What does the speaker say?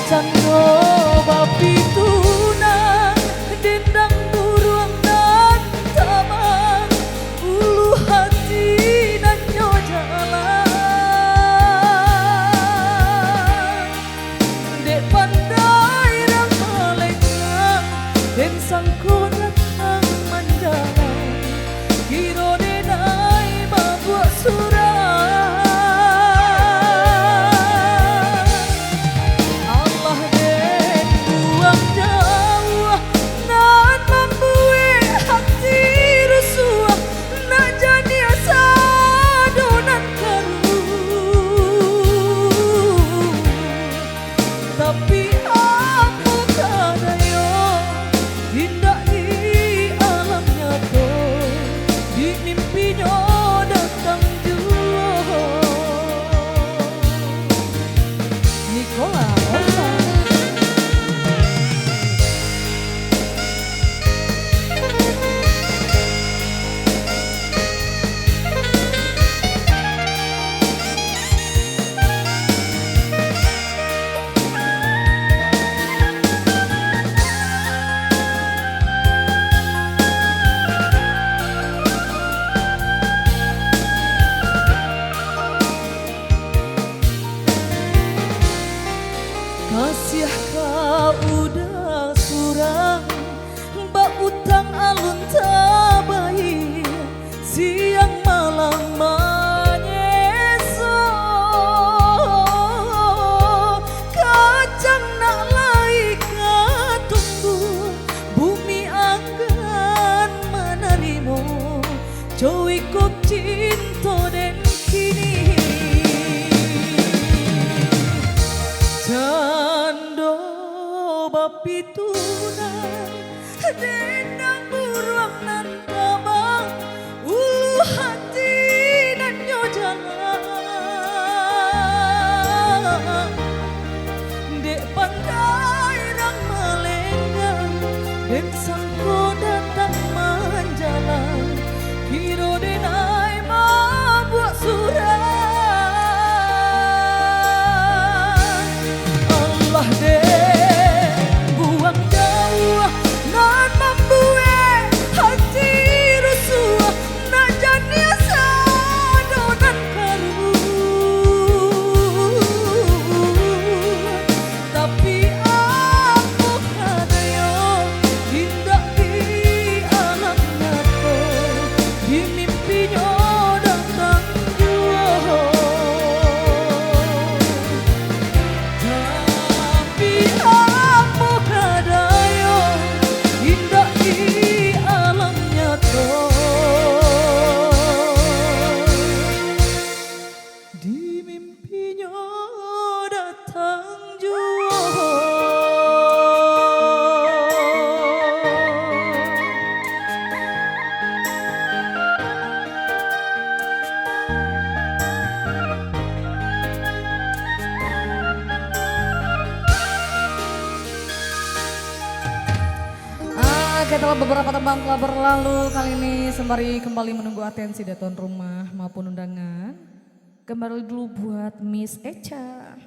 Sanggo bapi tunang dendang burung dan taman ulu hati dan jalan dek pandai rang melenggang dan sangko datang menjalan kiro denai membuat surat tapi aku kadayo indah di alam nyata di mimpinya datang jua Nicola Rosa. Kasih kau udah surang bak utang alun tabai siang malam menyeso kacang nak lai katunggu bumi anggan menerimo cowi kok cinta dan kini Jando bapi tunang dendang burung nan tabang ulu hati dan nyojangan dek pandai rang melenggang dek sangko datang menjalan kiro denai membuat surat buang jauh nan membuat hati rusuh nak jadi sadonan karu tapi aku kadayo indah di alam nyata di mimpinya datang jua aku kadayo indah di alam nyata di mimpinya datang jua Setelah beberapa tembang telah berlalu, kali ini sembari kembali menunggu atensi dari tuan rumah maupun undangan. Kembali dulu buat Miss Echa.